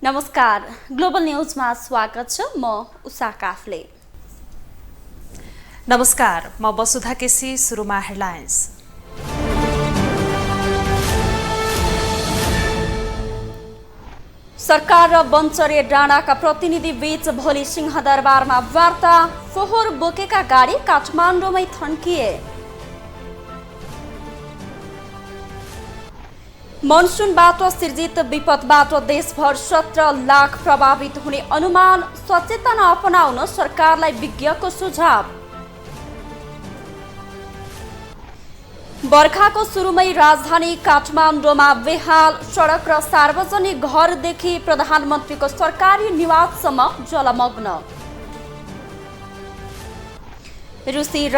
नमस्कार, ग्लोबल न्यूजमा स्वागत छ। म उषा काफले। नमस्कार, म वसुधा केसी। सुरुमा हेडलाइन्स। सरकार र बन्चरे डाँडाका प्रतिनिधि बीच भोलि सिंहदरबारमा वार्ता। फोहोर बोकेका गाडी काठमाडौँमै थन्किए। मनसुनबाट सिर्जित विपदबाट देशभर 17 लाख प्रभावित हुने अनुमान। सचेतना अपनाउन सरकारलाई विज्ञको सुझाव। बर्खाको सुरुमै राजधानी काठमाडौँमा बेहाल सडक र सार्वजनिक घरदेखि प्रधानमन्त्रीको सरकारी निवाससम्म जलमग्न। रुसी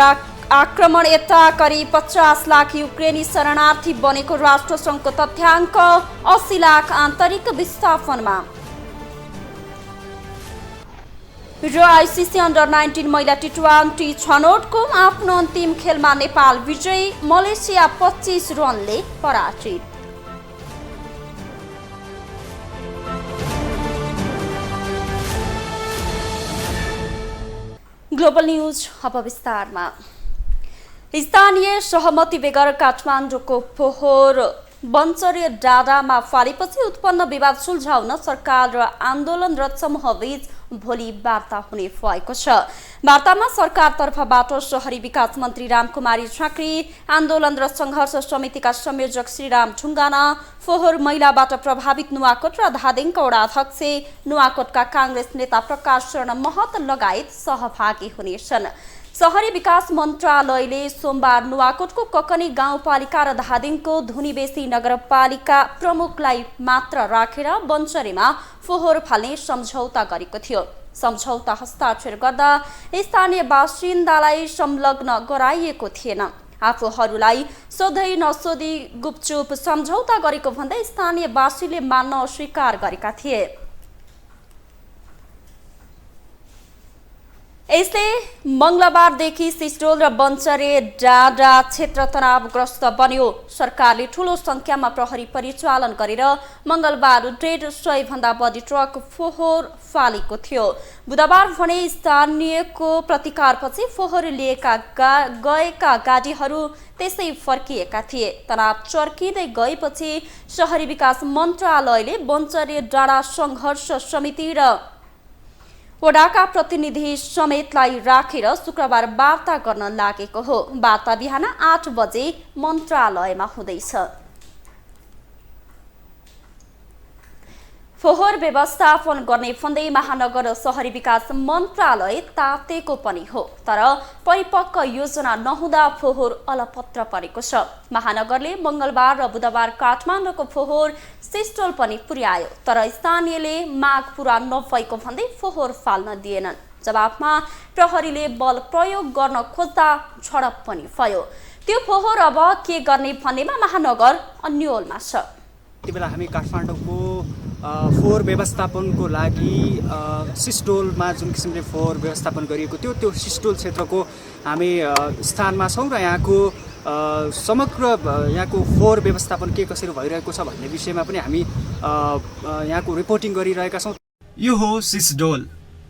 आक्रमण यता करिब 50 लाख युक्रेनी शरणार्थी बनेको राष्ट्रसङ्घको तथ्याङ्क। 80 लाख आन्तरिक विस्थापनमा। र आइसिसी अन्डर-19 महिला टी20 छनौटको आफ्नो अन्तिम खेलमा नेपाल विजयी। मलेसिया 25 रनले पराजित। ग्लोबल न्यूज अब विस्तारमा। स्थानीय सहमति बेगर काठमाडौँको फोहोर बन्चरे डाँडामा फालेपछि उत्पन्न विवाद सुल्झाउन सरकार र आन्दोलनरत समूहबीच भोलि वार्ता हुने भएको छ। वार्तामा सरकार तर्फबाट शहरी विकास मन्त्री रामकुमारी झाँक्री, आन्दोलन र सङ्घर्ष समितिका संयोजक श्रीराम ढुङ्गाना, फोहोर मैलाबाट प्रभावित नुवाकोट र धादिङका वडाध्यक्ष, नुवाकोटका काङ्ग्रेस नेता प्रकाश शरण महत लगायत सहभागी हुनेछन्। शहरी विकास मन्त्रालयले सोमबार नुवाकोटको ककनी गाउँपालिका र धादिङको धुनीबेसी नगरपालिका प्रमुखलाई मात्र राखेर बन्चरेमा फोहोर फाल्ने सम्झौता गरेको थियो। सम्झौता हस्ताक्षर गर्दा स्थानीय बासिन्दालाई संलग्न गराइएको थिएन। आफूहरूलाई सोधै नसोधी गुपचुप सम्झौता गरेको भन्दै स्थानीयवासीले मान्न अस्वीकार गरेका थिए। यसले मंगलबारदेखि सिस्टोल र बन्चरे डाँडा क्षेत्र तनावग्रस्त बन्यो। सरकारले ठूलो संख्यामा प्रहरी परिचालन गरेर मंगलबार 150 भन्दा बढी ट्रक फोहोर फालेको थियो। बुधबार भने स्थानीयको प्रतिकारपछि फोहोर लिएका गएका गाडीहरू त्यसै फर्किएका थिए। तनाव चर्किँदै गएपछि शहरी विकास मन्त्रालयले बन्चरे डाँडा सङ्घर्ष समिति र वडाका प्रतिनिधि समेतलाई राखेर शुक्रबार वार्ता गर्न लागेको हो। वार्ता बिहान 8 बजे मन्त्रालयमा हुँदैछ। फोहोर व्यवस्थापन गर्ने भन्दै महानगर र शहरी विकास मन्त्रालय तातेको पनि हो, तर परिपक्व योजना नहुँदा फोहोर अलपत्र परेको छ। महानगरले मंगलबार र बुधबार काठमाडौँको फोहोर सिस्टोल पनि पुर्यायो, तर स्थानीयले माग पूरा नभएको भन्दै फोहोर फाल्न दिएनन्। जवाफमा प्रहरीले बल प्रयोग गर्न खोज्दा झडप पनि भयो। त्यो फोहोर अब के गर्ने भन्नेमा महानगर अन्योलमा छ। यति बेला हामी काठमाडौँको फोहोर व्यवस्थापनको लागि सिस्टोलमा जुन किसिमले फोहोर व्यवस्थापन गरिएको थियो त्यो सिस्टोल क्षेत्रको हामी स्थानमा छौँ र यहाँको समग्र यहाँको फोहोर व्यवस्थापन के कसरी भइरहेको छ भन्ने विषयमा पनि हामी यहाँको रिपोर्टिङ गरिरहेका छौँ। यो हो सिस्डोल।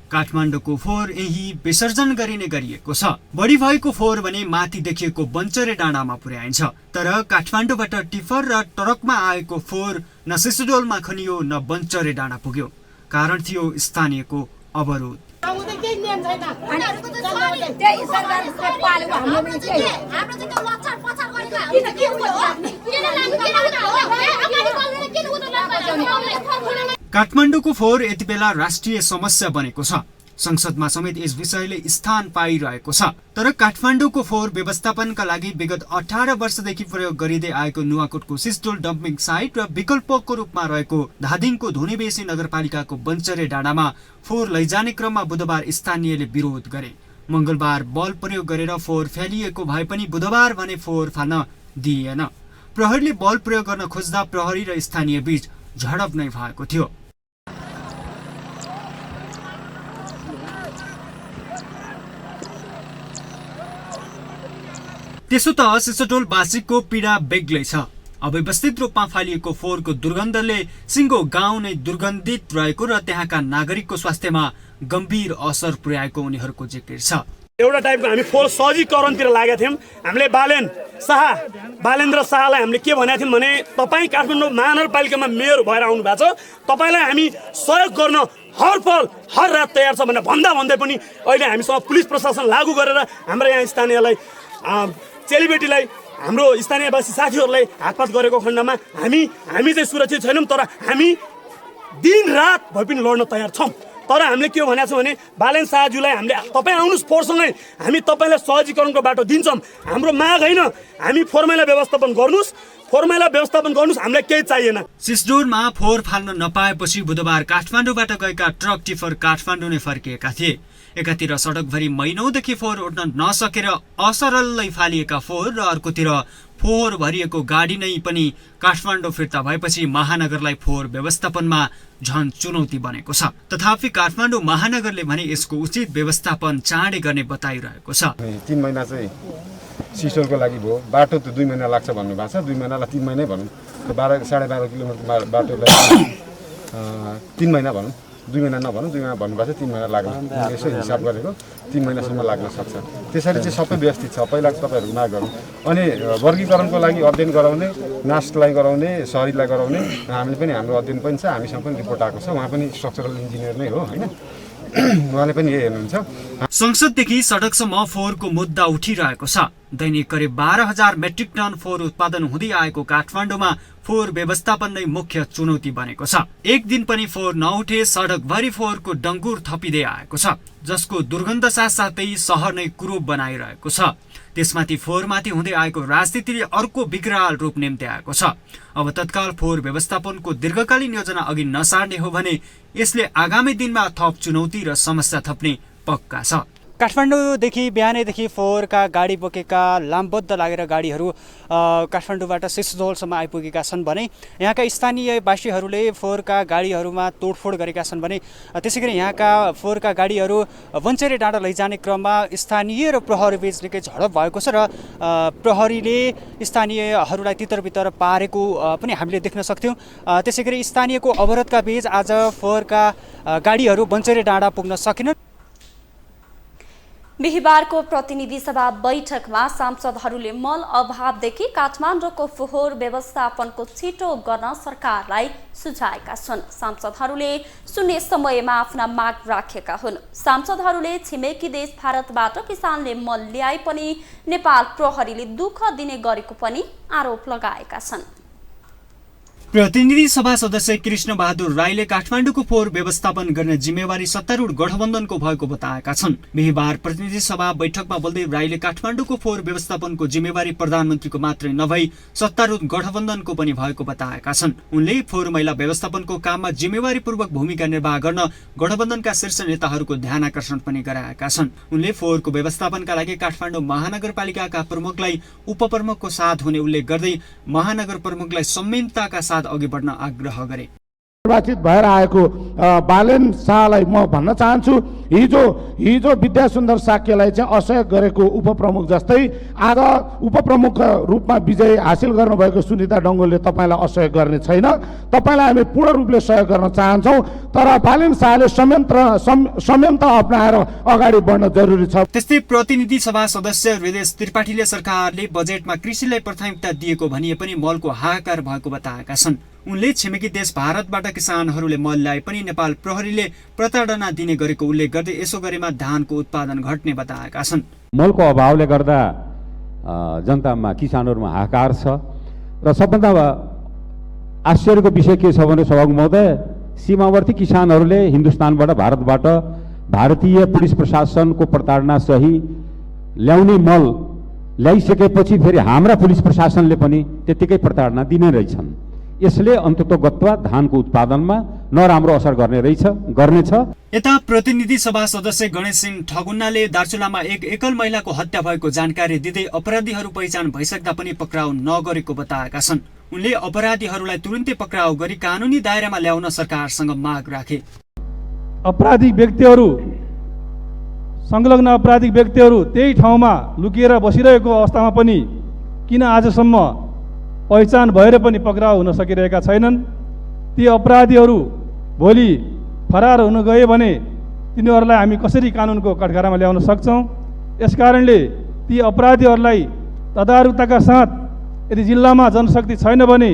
काठमाडौँको फोहोर यही विसर्जन गरिने गरिएको छ। बढी भएको फोहोर भने माथि देखिएको बन्चरे डाँडामा पुर्याइन्छ, तर काठमाडौँबाट टिफर र ट्रकमा आएको फोहोर न सिस्डोलमा खनियो न बन्चरे डाँडा पुग्यो। कारण थियो स्थानीयको अवरोध। काठमाडौँको फोहोर यति बेला राष्ट्रिय समस्या बनेको छ। संसदमा समेत यस विषयले स्थान पाइरहेको छ। तर काठमाडौँको फोहोर व्यवस्थापनका लागि विगत 18 वर्षदेखि प्रयोग गरिँदै आएको नुवाकोटको सिस्टोल डम्पिङ साइट र विकल्पको रूपमा रहेको धादिङको धुनीबेसी नगरपालिकाको बन्चरे डाँडामा फोहोर लैजाने क्रममा बुधबार स्थानीयले विरोध गरे। मंगलबार बल प्रयोग गरेर फोहोर फ्यालिएको भए पनि बुधबार भने फोहोर फाल्न दिइएन। प्रहरीले बल प्रयोग गर्न खोज्दा प्रहरी र स्थानीय बीच झडप नै भएको थियो। त्यसो त सिस्टोल बासीको पीडा बेग्लै छ। अव्यवस्थित रूपमा फालिएको फोहोरको दुर्गन्धले सिङ्गो गाउँ नै दुर्गन्धित रहेको र त्यहाँका नागरिकको स्वास्थ्यमा गम्भीर असर पुर्याएको उनीहरूको जिकिर छ। एउटा टाइपको हामी फोहोर सहजीकरणतिर लागेका थियौँ। हामीले बालेन्द्र शाहलाई हामीले के भनेका थियौँ भने तपाईँ काठमाडौँ महानगरपालिकामा मेयर भएर आउनु भएको छ, तपाईँलाई हामी सहयोग गर्न हर पल हर रात तयार छ भनेर भन्दै पनि अहिले हामीसँग पुलिस प्रशासन लागू गरेर हाम्रो यहाँ स्थानीयलाई चेलीबेटीलाई हाम्रो स्थानीयवासी साथीहरूलाई हातपात गरेको खण्डमा हामी चाहिँ सुरक्षित छैनौँ, तर हामी दिन रात भए पनि लड्न तयार छौँ। तर हामीले के भनेको छौँ भने बालेन शाहज्यूलाई हामीले तपाईँ आउनुहोस् फोहोरसँगै हामी तपाईँलाई सहजीकरणको बाटो दिन्छौँ। हाम्रो माग होइन, हामी फोहोर मैला व्यवस्थापन गर्नुहोस्, हामीलाई केही चाहिएन। सिसडोलमा फोहोर फाल्न नपाएपछि बुधबार काठमाडौँबाट गएका ट्रक टिफर काठमाडौँ नै फर्किएका थिए। एकातिर सडकभरि महिनौदेखि फोहोर उठ्न नसकेर असरललाई फालिएका फोहोर र अर्कोतिर फोहोर भरिएको गाडी नै पनि काठमाडौँ फिर्ता भएपछि महानगरलाई फोहोर व्यवस्थापनमा झन चुनौती बनेको छ। तथापि काठमाडौँ महानगरले भने यसको उचित व्यवस्थापन चाँडै गर्ने बताइरहेको छ। 3 महिना चाहिँ सिस्टोलको लागि भयो, बाटो त 2 महिना लाग्छ भन्नुभएको छ। 2 महिनालाई 3 महिनै भनौँ, 12.5 किलोमिटर बाटोलाई 3 महिना भनौँ, 2 महिना नभनौँ, 2 महिना भन्नुभएको छ। 3 महिना लाग्छ, यसो हिसाब गरेको 3 महिनासम्म लाग्न सक्छ। त्यसरी चाहिँ सबै व्यवस्थित छ। पहिला तपाईँहरू माग गरौँ अनि वर्गीकरणको लागि अध्ययन गराउने, नास्टलाई गराउने, सहरीलाई गराउने हामीले पनि हाम्रो अध्ययन पनि छ, हामीसँग पनि रिपोर्ट आएको छ। उहाँ पनि स्ट्रक्चरल इन्जिनियर नै हो होइन, उहाँले पनि यही हेर्नुहुन्छ। संसददेखि सडकसम्म फोहोरको मुद्दा उठिरहेको छ। दैनिक करिब 12,000 मेट्रिक टन फोहोर उत्पादन हुँदै आएको काठमाडौँमा फोहोर व्यवस्थापन नै मुख्य चुनौती बनेको छ। एक दिन पनि फोहोर नउठे सडकभरि फोहोरको डङ्गुर थपिँदै आएको छ, जसको दुर्गन्ध साथसाथै सहर नै कुरूप बनाइरहेको छ। त्यसमाथि फोहोरमाथि हुँदै आएको राजनीतिले अर्को विकराल रूप निम्ति आएको छ। अब तत्काल फोहोर व्यवस्थापनको दीर्घकालीन योजना अघि नसार्ने हो भने यसले आगामी दिनमा थप चुनौती र समस्या थप्ने पक्का छ। काठमाडौँदेखि बिहानैदेखि फोहोरका गाडी बोकेका लामबद्ध लागेर गाडीहरू काठमाडौँबाट सिसडोलसम्म आइपुगेका छन् भने यहाँका स्थानीयवासीहरूले फोहोरका गाडीहरूमा तोडफोड गरेका छन् भने त्यसै गरी यहाँका फोहोरका गाडीहरू वञ्चरे डाँडा लैजाने क्रममा स्थानीय र प्रहरीबीच निकै झडप भएको छ र प्रहरीले स्थानीयहरूलाई तितर पारेको पनि हामीले देख्न सक्थ्यौँ। त्यसै गरी स्थानीयको अवरोधका बीच आज फोहोरका गाडीहरू वञ्चरे डाँडा पुग्न सकेनन्। बिहिबारको प्रतिनिधि सभा बैठकमा सांसदहरूले मल अभावदेखि काठमाडौँको फोहोर व्यवस्थापनको छिटो गर्न सरकारलाई सुझाएका छन्। सांसदहरूले शून्य समयमा आफ्ना माग राखेका हुन्। सांसदहरूले छिमेकी देश भारतबाट किसानले मल ल्याए पनि नेपाल प्रहरीले दुःख दिने गरेको पनि आरोप लगाएका छन्। प्रतिनिधि सभा सदस्य कृष्ण बहादुर राईले काठमाडौँको फोहोर व्यवस्थापन गर्ने जिम्मेवारी सत्तारूढ गठबन्धनको भएको बताएका छन्। बिहिबार प्रतिनिधि सभा बैठकमा बोल्दै राईले काठमाडौँको फोहोर व्यवस्थापनको जिम्मेवारी प्रधानमन्त्रीको मात्रै नभई सत्तारूढ गठबन्धनको पनि भएको बताएका छन्। उनले फोहोर मैला व्यवस्थापनको काममा जिम्मेवारीपूर्वक भूमिका निर्वाह गर्न गठबन्धनका शीर्ष नेताहरूको ध्यान आकर्षण पनि गराएका छन्। उनले फोहोरको व्यवस्थापनका लागि काठमाडौँ महानगरपालिकाका प्रमुखलाई उपप्रमुखको साथ हुने उल्लेख गर्दै महानगर प्रमुखलाई संयमताका साथ अघि बढ्न आग्रह गरे। निर्वाचित भएर आएको बालेन शाहलाई म भन्न चाहन्छु, हिजो विद्यासुन्दर साक्यलाई चाहिँ असहयोग गरेको उपप्रमुख जस्तै आज उपप्रमुख रूपमा विजय हासिल गर्नुभएको सुनिता डङ्गोलले तपाईँलाई असहयोग गर्ने छैन। तपाईँलाई हामी पूर्ण रूपले सहयोग गर्न चाहन्छौँ, तर बालेन शाहले संयमता अप्नाएर अगाडि बढ्न जरुरी छ। त्यस्तै प्रतिनिधि सभा सदस्य हृदय त्रिपाठीले सरकारले बजेटमा कृषिलाई प्राथमिकता दिएको भनिए पनि मलको हाहाकार भएको बताएका छन्। उनले छिमेकी देश भारतबाट किसानहरूले मल ल्याए पनि नेपाल प्रहरीले प्रताडना दिने गरेको उल्लेख गर्दै यसो गरेमा धानको उत्पादन घट्ने बताएका छन्। मलको अभावले गर्दा जनतामा किसानहरूमा हाहाकार छ र सबभन्दा आश्चर्यको विषय के छ भने सभामुख महोदय, सीमावर्ती किसानहरूले हिन्दुस्तानबाट भारतबाट भारतीय पुलिस प्रशासनको प्रताडना सही ल्याउने मल ल्याइसकेपछि फेरि हाम्रा पुलिस प्रशासनले पनि त्यतिकै प्रताडना दिने रहेछन्। यसले अन्ततोगत्वा धानको उत्पादनमा नराम्रो असर गर्नेछ। यता प्रतिनिधि सभा सदस्य गणेश सिंह ठगुन्नाले दार्चुलामा एक एकल महिलाको हत्या भएको जानकारी दिँदै अपराधीहरू पहिचान भइसक्दा पनि पक्राउ नगरेको बताएका छन्। उनले अपराधीहरूलाई तुरुन्तै पक्राउ गरी कानुनी दायरामा ल्याउन सरकारसँग माग राखे। अपराधिक व्यक्तिहरू, संलग्न अपराधिक व्यक्तिहरू त्यही ठाउँमा लुकिएर बसिरहेको अवस्थामा पनि किन आजसम्म पहिचान भएर पनि पक्राउ हुन सकिरहेका छैनन्। ती अपराधीहरू भोलि फरार हुन गए भने तिनीहरूलाई हामी कसरी कानुनको कठघरामा ल्याउन सक्छौँ? यसकारणले ती अपराधीहरूलाई तदारुकताका साथ यदि जिल्लामा जनशक्ति छैन भने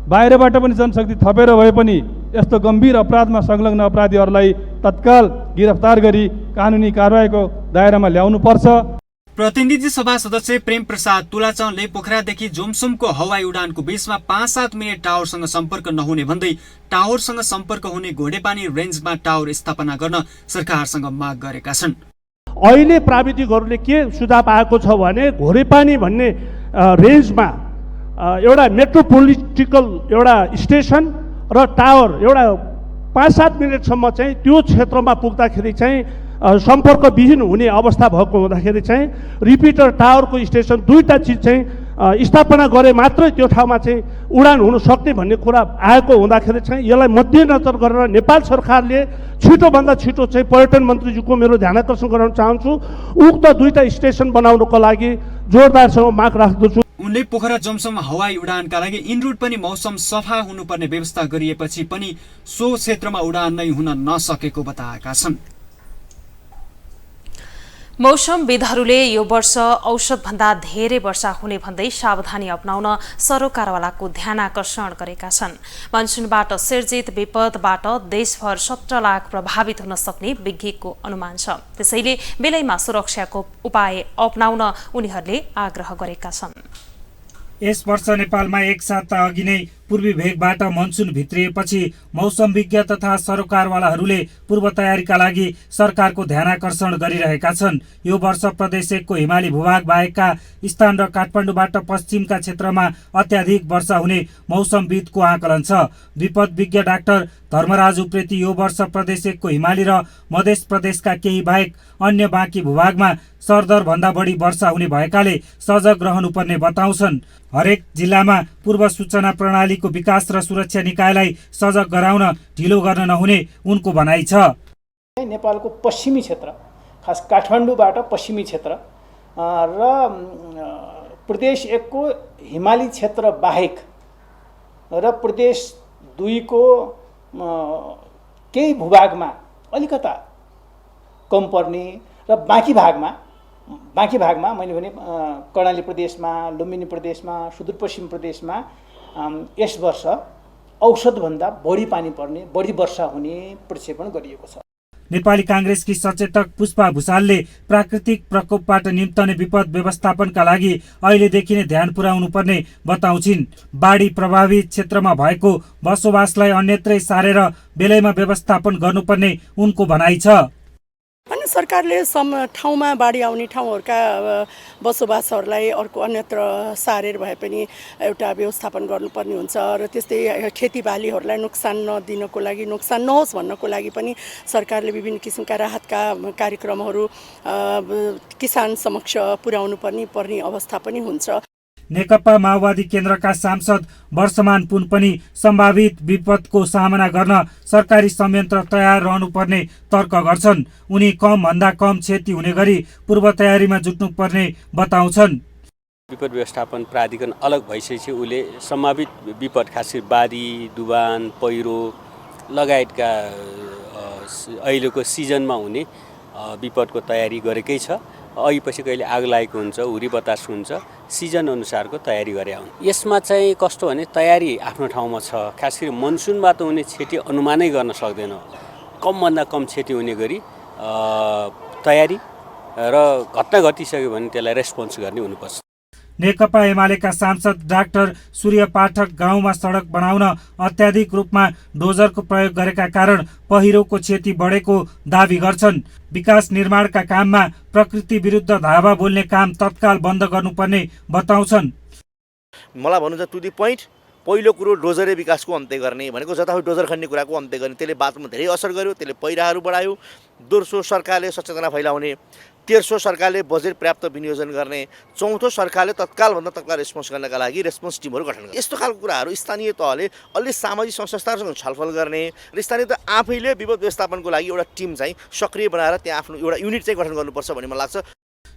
बाहिरबाट पनि जनशक्ति थपेर भए पनि यस्तो गम्भीर अपराधमा संलग्न अपराधीहरूलाई तत्काल गिरफ्तार गरी कानुनी कारबाहीको दायरामा ल्याउनुपर्छ। प्रतिनिधि सभा सदस्य प्रेम प्रसाद तुलाचनले पोखरादेखि जोमसोमको हवाई उडानको बीचमा 5-7 मिनट टावरसँग सम्पर्क नहुने भन्दै टावरसँग सम्पर्क हुने घोडेपानी रेन्जमा टावर स्थापना गर्न सरकारसँग माग गरेका छन्। अहिले प्राविधिकहरूले के सुझाव आएको छ भने घोडेपानी भन्ने रेन्जमा एउटा मेट्रोपोलिटिकल एउटा स्टेसन र टावर एउटा 5-7 मिनटसम्म चाहिँ त्यो क्षेत्रमा पुग्दाखेरि चाहिँ सम्पर्कविहीन हुने अवस्था भएको हुँदाखेरि चाहिँ रिपिटर टावरको स्टेसन दुईवटा चिज चाहिँ स्थापना गरे मात्रै त्यो ठाउँमा चाहिँ उडान हुन सक्ने भन्ने कुरा आएको हुँदाखेरि चाहिँ यसलाई मध्यनजर गरेर नेपाल सरकारले छिटोभन्दा छिटो चाहिँ पर्यटन मन्त्रीज्यूको मेरो ध्यान आकर्षण गराउन चाहन्छु, उक्त दुईवटा स्टेसन बनाउनको लागि जोरदारसँग माग राख्दछु। उनले पोखरा जोमसोम हवाई उडानका लागि इनरुट पनि मौसम सफा हुनुपर्ने व्यवस्था गरिएपछि पनि सो क्षेत्रमा उडान नै हुन नसकेको बताएका छन्। मौसमविदहरूले यो वर्ष औसतभन्दा धेरै वर्षा हुने भन्दै सावधानी अपनाउन सरोकारवालाको ध्यान आकर्षण गरेका छन्। मनसुनबाट सिर्जित विपदबाट देशभर 17 लाख प्रभावित हुन सक्ने विज्ञको अनुमान छ। त्यसैले बेलैमा सुरक्षाको उपाय अपनाउन उनीहरूले आग्रह गरेका छन्। यस वर्ष नेपालमा एक साता अघि नै पूर्वी भेगबाट मनसुन भित्रिएपछि मौसम विज्ञ तथा सरोकारवालाहरूले पूर्व तयारीका लागि सरकारको ध्यान आकर्षण गरिरहेका छन्। यो वर्ष प्रदेश 1 को हिमाली भूभाग बाहेकका स्थान र काठमाडौँबाट पश्चिमका क्षेत्रमा अत्याधिक वर्षा हुने मौसमविदको आकलन छ। विपद विज्ञ डाक्टर धर्मराज उप्रेती यो वर्ष प्रदेश 1 को हिमाली र मध्य प्रदेशका केही बाहेक अन्य बाँकी भूभागमा सरदर भन्दा बढी वर्षा हुने भएकाले सजग रहनुपर्ने बताउँछन्। हरेक जिल्लामा पूर्व सूचना प्रणालीको विकास र सुरक्षा निकायलाई सजग गराउन ढिलो गर्न नहुने उनको भनाइ छ। नेपालको पश्चिमी क्षेत्र, खास काठमाडौँबाट पश्चिमी क्षेत्र र प्रदेश 1 को हिमाली क्षेत्र बाहेक र प्रदेश 2 को केही भूभागमा अलिकता कम पर्ने र बाँकी भागमा मैले भने कर्णाली प्रदेशमा, लुम्बिनी प्रदेशमा, सुदूरपश्चिम प्रदेशमा यस वर्ष औसतभन्दा बढी पानी पर्ने, बढी वर्षा हुने प्रक्षेपण गरिएको छ। नेपाली कांग्रेसकी सचेतक पुष्पा भुसालले प्राकृतिक प्रकोपबाट निम्तने विपद व्यवस्थापनका लागि अहिलेदेखि नै ध्यान पुर्याउनुपर्ने बताउँछिन्। बाढी प्रभावित क्षेत्रमा भएको बसोबासलाई अन्यत्रै सारेर बेलैमा व्यवस्थापन गर्नुपर्ने उनको भनाइ छ। अनि सरकारले ठाउँमा बाढी आउने ठाउँहरूका बसोबासहरूलाई अर्को अन्यत्र सारेर भए पनि एउटा व्यवस्थापन गर्नुपर्ने हुन्छ र त्यस्तै खेतीबालीहरूलाई नोक्सान नदिनको लागि, नोक्सान नहोस् भन्नको लागि पनि सरकारले विभिन्न किसिमका राहतका कार्यक्रमहरू किसान समक्ष पुर्याउनु पर्ने अवस्था पनि हुन्छ। नेकपा माओवादी केन्द्रका सांसद वर्षमान पुन पनि सम्भावित विपदको सामना गर्न सरकारी संयन्त्र तयार रहनुपर्ने तर्क गर्छन्। उनी कम भन्दा कम क्षति हुने गरी पूर्व तयारीमा जुट्नुपर्ने बताउँछन्। विपद व्यवस्थापन प्राधिकरण अलग भइसकेपछि उसले सम्भावित विपद खासै बाढी, डुबान, पहिरो लगायतका अहिलेको सिजनमा हुने विपदको तयारी गरेकै छ। अघिपछि कहिले आग लागेको हुन्छ, हुरी बतास हुन्छ, सिजन अनुसारको तयारी गरे हुन्। यसमा चाहिँ कस्तो भने तयारी आफ्नो ठाउँमा छ। खास गरी मनसुनबाट हुने क्षति अनुमानै गर्न सक्दैन। कमभन्दा कम क्षति हुने गरी तयारी र घटना घटिसक्यो भने त्यसलाई रेस्पोन्स गर्ने हुनुपर्छ। नेकपा एमालेका सांसद डाक्टर सूर्य पाठक गाउँमा सडक बनाउन अत्याधिक रूपमा डोजरको प्रयोग गरेका कारण पहिरोको क्षति बढेको दावी गर्छन्। विकास निर्माणका काममा प्रकृति विरुद्ध धावा बोल्ने काम तत्काल बन्द गर्नुपर्ने बताउँछन्। मलाई भन्नुहुन्छ टु दी पोइन्ट, पहिलो कुरो डोजरले विकासको अन्त्य गर्ने भनेको जताभावी डोजर खन्ने कुराको अन्त्य गर्ने, त्यसले बाटोमा धेरै असर गर्यो, त्यसले पहिराहरू बढायो। दोस्रो सरकारले सचेतना फैलाउने, तेस्रो सरकारले बजेट पर्याप्त विनियोजन गर्ने, चौथो सरकारले तत्कालभन्दा तत्काल रेस्पोन्स गर्नका लागि रेस्पोन्स टिमहरू गठन गर्ने। यस्तो खालको कुराहरू स्थानीय तहले अलि सामाजिक संस्थाहरूसँग छलफल गर्ने र स्थानीय तह आफैले विपद व्यवस्थापनको लागि एउटा टिम चाहिँ सक्रिय बनाएर त्यहाँ आफ्नो एउटा युनिट चाहिँ गठन गर्नुपर्छ भन्ने मलाई लाग्छ।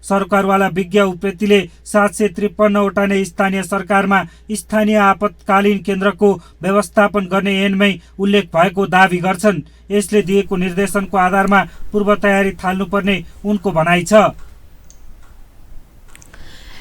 सरोकारवाला विज्ञ उप्रेतीले 753वटा नै स्थानीय सरकारमा स्थानीय आपतकालीन केन्द्रको व्यवस्थापन गर्ने ऐनमै उल्लेख भएको दावी गर्छन्। यसले दिएको निर्देशनको आधारमा पूर्व तयारी थाल्नुपर्ने उनको भनाइ छ।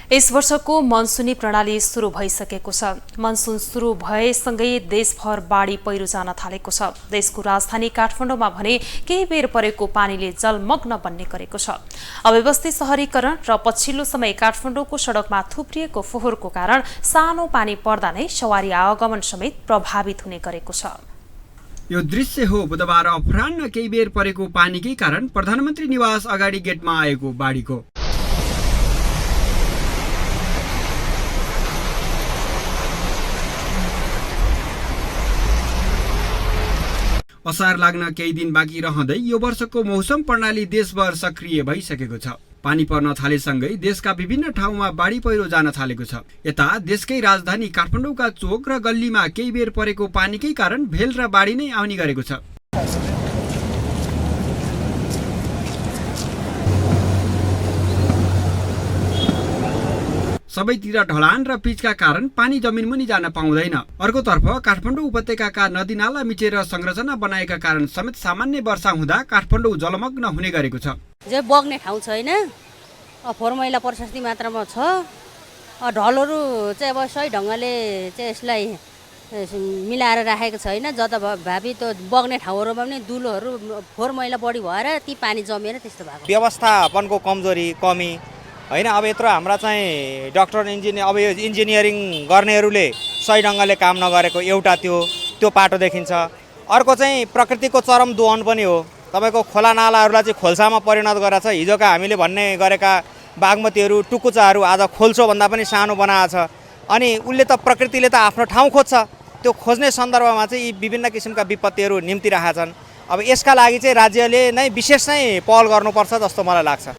यस वर्षको मनसुनी प्रणाली सुरु भइसकेको छ। मनसुन सुरु भएसँगै देशभर बाढी पहिरो जान थालेको छ। देशको राजधानी काठमाडौँमा भने केही बेर परेको पानीले जलमग्न बन्ने गरेको छ। अव्यवस्थित शहरीकरण र पछिल्लो समय काठमाडौँको सडकमा थुप्रिएको फोहोरको कारण सानो पानी पर्दा नै सवारी आवागमन समेत प्रभावित हुने गरेको छ। यो दृश्य हो बुधबार अपराह्न केही बेर परेको पानीकै कारण प्रधानमन्त्री निवास अगाडि गेटमा आएको बाढीको। असार लाग्न केही दिन बाँकी रहँदै यो वर्षको मौसम प्रणाली देशभर सक्रिय भइसकेको छ। पानी पर्न थालेसँगै देशका विभिन्न ठाउँमा बाढी पहिरो जान थालेको छ। यता देशकै राजधानी काठमाडौँका चोक र गल्लीमा केही बेर परेको पानीकै कारण भेल र बाढी नै आउने गरेको छ। सबैतिर ढलान र पिचका कारण पानी जमिनमुनि जान पाउँदैन। अर्कोतर्फ काठमाडौँ उपत्यकाका नदीनाला मिचेर संरचना बनाएका कारण समेत सामान्य वर्षा हुँदा काठमाडौँ जलमग्न हुने गरेको छ। जे बग्ने ठाउँ छैन, फोहोर मैला प्रशस्ति मात्रामा छ। ढलहरू चाहिँ अब सही ढङ्गले चाहिँ यसलाई मिलाएर राखेको छैन। जताभावी त्यो बग्ने ठाउँहरूमा पनि दुलोहरू फोहोर मैला बढी भएर ती पानी जमेर त्यस्तो भएको। व्यवस्थापनको कमजोरी कमी होइन। अब यत्रो हाम्रा चाहिँ डक्टर अब यो इन्जिनियरिङ गर्नेहरूले सही ढङ्गले काम नगरेको एउटा त्यो पाटो देखिन्छ। अर्को चाहिँ प्रकृतिको चरम दोहन पनि हो। तपाईँको खोला नालाहरूलाई चाहिँ खोल्सामा परिणत गरेर छ। हिजोका हामीले भन्ने गरेका बागमतीहरू टुकुचाहरू आज खोल्छो भन्दा पनि सानो बनाएको छ। अनि उसले त प्रकृतिले त आफ्नो ठाउँ खोज्छ। त्यो खोज्ने सन्दर्भमा चाहिँ यी विभिन्न किसिमका विपत्तिहरू निम्तिरहेका छन्। अब यसका लागि चाहिँ राज्यले नै विशेष नै पहल गर्नुपर्छ जस्तो मलाई लाग्छ।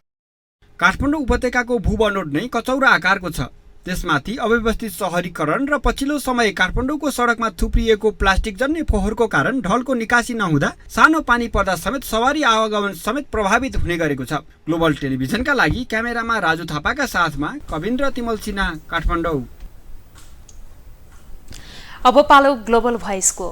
काठमाडौँ उपत्यकाको भूबनोट नै कचौरा आकारको छ। त्यसमाथि अव्यवस्थित शहरीकरण र पछिल्लो समय काठमाडौँको सडकमा थुप्रिएको प्लास्टिक जन्य फोहोरको कारण ढलको निकासी नहुँदा सानो पानी पर्दा समेत सवारी आवागमन समेत प्रभावित हुने गरेको छ। ग्लोबल टेलिभिजनका लागि क्यामेरामा राजु थापाका साथमा कविन्द्र तिमल सिन्हा, काठमाडौँ। अब पालो ग्लोबल भोइसको।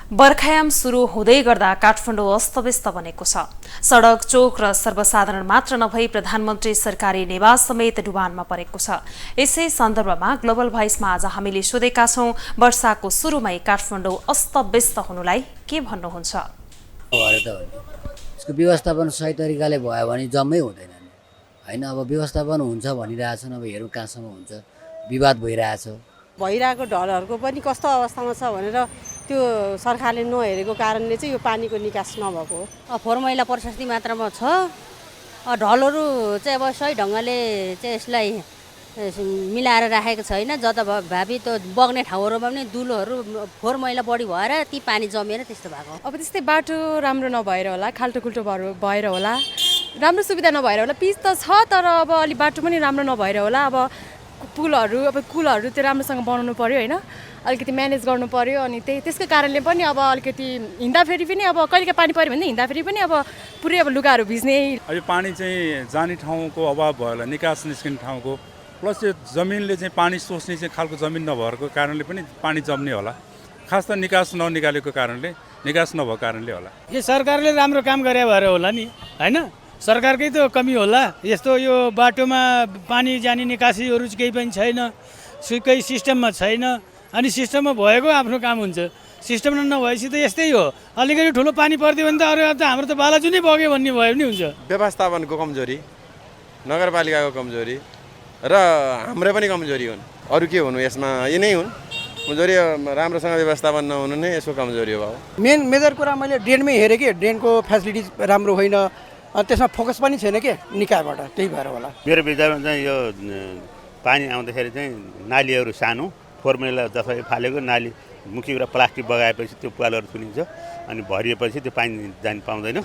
बर्खायाम सुरु हुँदै गर्दा काठमाडौँ अस्तव्यस्त बनेको छ। सडक, चोक र सर्वसाधारण मात्र नभई प्रधानमन्त्री सरकारी निवास समेत डुबानमा परेको छ। यसै सन्दर्भमा ग्लोबल भोइसमा आज हामीले सोधेका छौँ, वर्षाको सुरुमै काठमाडौँ अस्तव्यस्त हुनुलाई के भन्नुहुन्छ? यसको व्यवस्थापन सही तरिकाले भयो भने जम्मै हुँदैन होइन। अब व्यवस्थापन हुन्छ भनिरहेछन्, अब हेरौँ कहाँसम्म हुन्छ। विवाद भइरहेको ढलहरूको पनि कस्तो अवस्थामा छ भनेर त्यो सरकारले नहेरेको कारणले चाहिँ यो पानीको निकास नभएको हो। फोहोर मैला प्रशस्ति मात्रामा छ। ढलहरू चाहिँ अब सही ढङ्गले चाहिँ यसलाई मिलाएर राखेको छैन। जताभावी त्यो बग्ने ठाउँहरूमा पनि दुलोहरू फोहोर मैला बढी भएर ती पानी जमेर त्यस्तो भएको। अब त्यस्तै बाटो राम्रो नभएर होला, खाल्टोखुल्टो भएर होला, राम्रो सुविधा नभएर होला। पिच त छ तर अब अलि बाटो पनि राम्रो नभएर होला। अब कुलहरू त्यो राम्रोसँग बनाउनु पर्यो होइन, अलिकति म्यानेज गर्नु पर्यो। अनि त्यसको कारणले पनि अब अलिकति हिँड्दाखेरि पनि अब कहिले पानी पऱ्यो भने हिँड्दाखेरि पनि अब पुरै अब लुगाहरू भिज्ने। अब पानी चाहिँ जाने ठाउँको अभाव भयो होला, निकास निस्किने ठाउँको, प्लस यो जमिनले चाहिँ पानी सोच्ने चाहिँ खालको जमिन नभएको कारणले पनि पानी जम्ने होला। खास त निकास ननिकालेको कारणले, निकास नभएको कारणले होला। यो सरकारले राम्रो काम गरे भएर होला नि होइन, सरकारकै त कमी होला। यस्तो यो बाटोमा पानी जाने निकासीहरू केही पनि छैन, केही सिस्टममा छैन। अनि सिस्टममा भएको आफ्नो काम हुन्छ, सिस्टम नभएपछि त यस्तै हो। अलिकति ठुलो पानी परिदियो भने त अरू त हाम्रो त बालाजु नै बग्यो भन्ने भयो नि हुन्छ। व्यवस्थापनको कमजोरी, नगरपालिकाको कमजोरी र हाम्रो पनि कमजोरी हुन्। अरू के हुनु यसमा? यी नै हुन् कमजोरी। राम्रोसँग व्यवस्थापन नहुनु नै यसको कमजोरी हो। मेजर कुरा मैले ड्रेनमै हेरेँ कि ड्रेनको फेसिलिटिज राम्रो होइन, त्यसमा फोकस पनि छैन कि निकायबाट, त्यही भएर होला। मेरो विचारमा चाहिँ यो पानी आउँदाखेरि चाहिँ नालीहरू सानो, फोहोर मैला जसरी फालेको नाली मुखीबाट प्लास्टिक बगाएपछि त्यो पालहरू थुनिन्छ अनि भरिएपछि त्यो पानी जान पाउँदैन।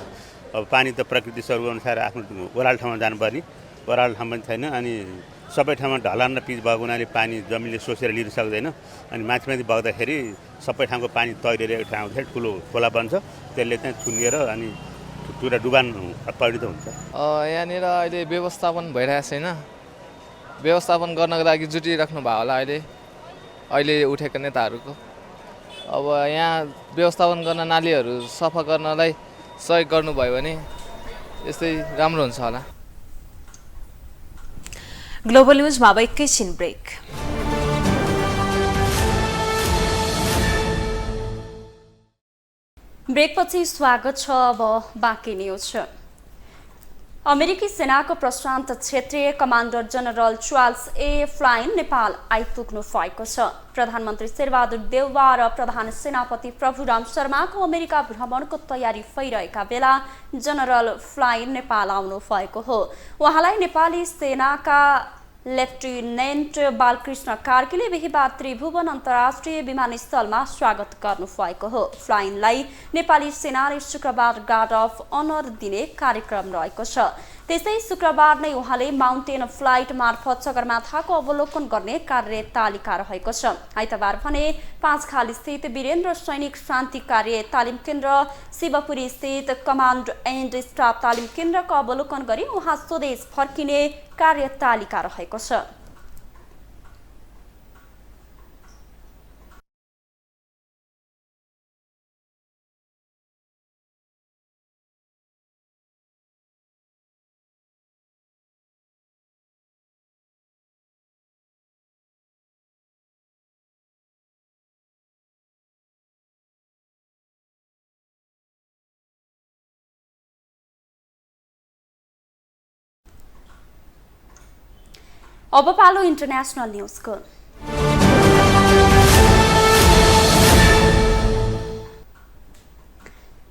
अब पानी त प्रकृति स्वरूप अनुसार आफ्नो ओह्रालो ठाउँमा जानुपर्ने, पराल ठाउँ पनि छैन अनि सबै ठाउँमा ढलान र पिच भएको हुनाले पानी जमिनले सोसेर लिन सक्दैन अनि माथि बग्दाखेरि सबै ठाउँको पानी तैरेर एक ठाउँ आउँदाखेरि ठुलो खोला बन्छ त्यसले चाहिँ थुनिएर अनि पुरा डुबान परिणत हुन्छ। यहाँनिर अहिले व्यवस्थापन भइरहेको छैन। व्यवस्थापन गर्नको लागि जुटिराख्नु भयो होला अहिले उठेको नेताहरूको। अब यहाँ व्यवस्थापन गर्न नालीहरू सफा गर्नलाई सहयोग गर्नुभयो भने यस्तै राम्रो हुन्छ होला। ग्लोबल न्यूजमा अब एकैछिन ब्रेक। ब्रेकपछि स्वागत छ। अब बाँकी न्यूज छ। अमेरिकी सेनाको प्रशान्त क्षेत्रीय कमान्डर जनरल चार्ल्स ए फ्लाइन नेपाल आइपुग्नु भएको छ। प्रधानमन्त्री शेरबहादुर देउवा र प्रधान सेनापति प्रभुराम शर्माको अमेरिका भ्रमणको तयारी भइरहेका बेला जनरल फ्लाइन नेपाल आउनु भएको हो। उहाँलाई नेपाली सेनाका लेफ्टिनेन्ट बालकृष्ण कार्कीले बिहिबार त्रिभुवन अन्तर्राष्ट्रिय विमानस्थलमा स्वागत गर्नु भएको हो। फ्लाइनलाई नेपाली सेनाले शुक्रबार गार्ड अफ अनर दिने कार्यक्रम रहेको छ। त्यसै शुक्रबार नै उहाँले माउन्टेन फ्लाइट मार्फत सगरमाथाको अवलोकन गर्ने कार्यतालिका रहेको छ। आइतबार भने पाँचखाल स्थित वीरेन्द्र सैनिक शान्ति कार्य तालिम केन्द्र, शिवपुरी स्थित कमान्ड एन्ड स्टाफ तालिम केन्द्रको अवलोकन गरी उहाँ स्वदेश फर्किने कार्यतालिका रहेको छ। अब पालो इन्टरनेसनल न्यूजको।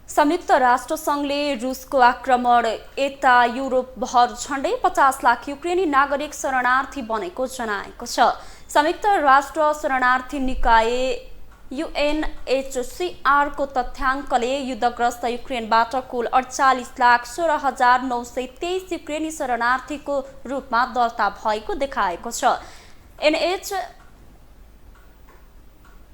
संयुक्त राष्ट्र संघले रुसको आक्रमण यता युरोप भर झण्डै 50 लाख युक्रेनी नागरिक शरणार्थी बनेको जनाएको छ। संयुक्त राष्ट्र शरणार्थी निकाय UNHCR को तथ्याङ्कले युद्धग्रस्त युक्रेनबाट कुल 48,16,923 युक्रेनी शरणार्थीको रूपमा दर्ता भएको देखाएको छ।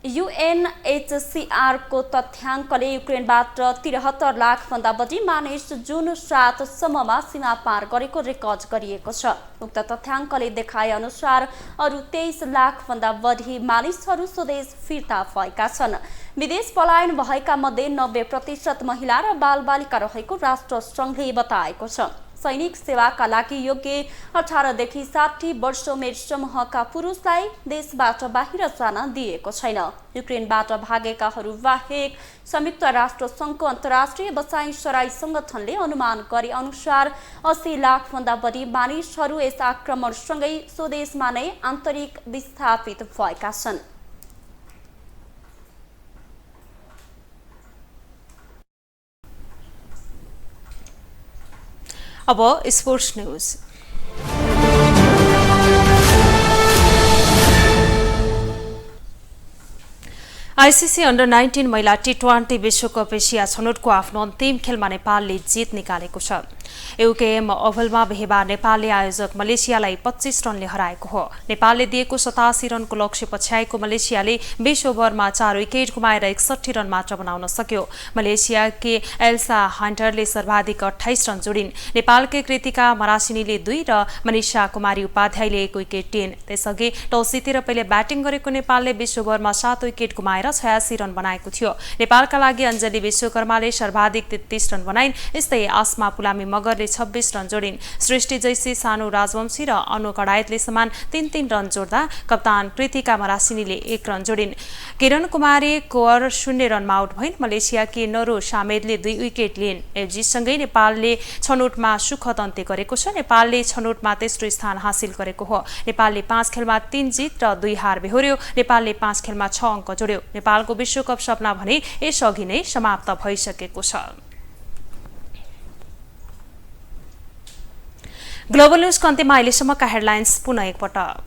UNHCR को तथ्याङ्कले युक्रेनबाट 73 लाख भन्दा बढी मानिस जुन 7 सम्ममा सीमा पार गरेको रेकर्ड गरिएको छ। उक्त तथ्याङ्कले देखाए अनुसार अरु 23 लाख भन्दा बढी मानिसहरू स्वदेश फिर्ता भएका छन्। विदेश पलायन भएका मध्ये 90% महिला र बालबालिका रहेको राष्ट्र संघले बताएको छ। सैनिक सेवाका लागि योग्य 18 देखि 60 वर्ष उमेर समूहका पुरुषलाई देशबाट बाहिर जान दिएको छैन। युक्रेनबाट भागेकाहरू बाहेक संयुक्त राष्ट्र संघको अन्तर्राष्ट्रिय बसाई सराई संगठनले अनुमान गरे अनुसार 80 लाख भन्दा बढी मानिसहरू यस आक्रमणसँगै स्वदेशमा नै आन्तरिक विस्थापित भएका छन्। अब स्पोर्ट्स न्यूज। आईसीसी अन्डर 19 महिला T20 विश्वकप एसिया छनौटको आफ्नो अन्तिम खेलमा नेपालले जित निकालेको छ। यूकेएम ओभलमा बिहिबार नेपालले आयोजक मलेसियालाई 25 रनले हराएको हो। नेपालले दिएको 87 रनको लक्ष्य पछ्याएको मलेसियाले 20 ओभरमा 4 विकेट गुमाएर 61 रन मात्र बनाउन सक्यो। मलेसियाकी एल्सा हन्टरले सर्वाधिक 28 रन जोडिन्। नेपालकै कृतिका मरासिनीले 2 र मनिषा कुमारी उपाध्यायले 1 विकेट लिइन्। त्यसअघि टस जितेर पहिले ब्याटिङ गरेको नेपालले 20 ओभरमा 7 विकेट गुमाएर 86 रन बनाएको थियो। नेपालका लागि अञ्जली विश्वकर्माले सर्वाधिक 33 रन बनाइन्। यस्तै आसमा पुलामी मगरले 26 रन जोडिन्। सृष्टि जैसी, सानु राजवंशी र अनु कडायतले समान 3-3 रन जोड्दा कप्तान कृतिका मरासिनीले 1 रन जोडिन्। किरण कुमारी कोवर 0 रनमा आउट भइन्। मलेसियाकी नरो शामेदले 2 विकेट लिइन्। एजिसँगै नेपालले छनौटमा सुखद अन्त्य गरेको छ। नेपालले छनौटमा तेस्रो स्थान हासिल गरेको हो। नेपालले 5 खेलमा 3 जित र 2 हार बेहोर्यो। नेपालले 5 खेलमा 6 अङ्क जोड्यो। नेपालको विश्वकप सपना भने यसअघि नै समाप्त भइसकेको छ। ग्लोबल न्यूजको अन्त्यमा अहिलेसम्मका हेडलाइन्स पुनः एकपटक।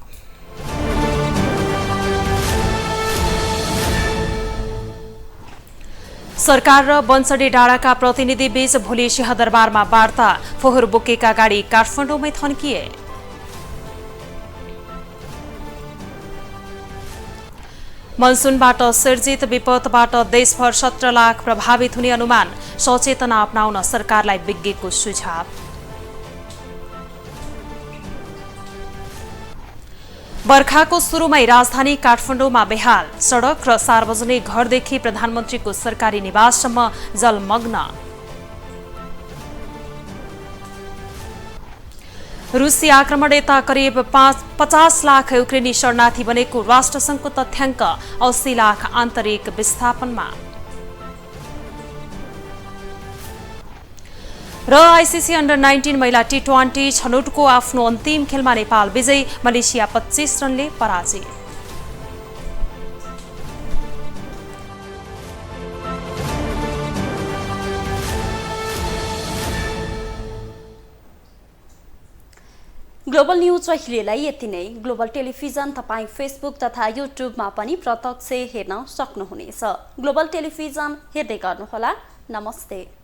सरकार र बन्सडी डाँडाका प्रतिनिधि बीच भोलि सिंहदरबारमा वार्ता फोहोर बोकेका गाडी काठमाडौँमै थन्किए। मनसुनबाट सिर्जित विपदबाट देशभर 17 लाख प्रभावित हुने अनुमान, सचेतना अपनाउन सरकारलाई विज्ञको सुझाव। बर्खाको सुरुमै राजधानी काठमाडौँमा बेहाल, सडक र सार्वजनिक घरदेखि प्रधानमन्त्रीको सरकारी निवाससम्म जलमग्न। रुसी आक्रमण यता करिब 50 लाख युक्रेनी शरणार्थी बनेको राष्ट्रसङ्घको तथ्याङ्क, 80 लाख आन्तरिक विस्थापनमा। र आइसिसी अन्डर 19 महिला टी20 छनौटको आफ्नो अन्तिम खेलमा नेपाल विजयी, मलेसिया 25 रनले पराजित। ग्लोबल न्यूज अहिलेलाई यति नै। ग्लोबल टेलिभिजन तपाईँ फेसबुक तथा युट्युबमा पनि प्रत्यक्ष हेर्न सक्नुहुनेछ। ग्लोबल टेलिभिजन हेर्दै गर्नुहोला। नमस्ते।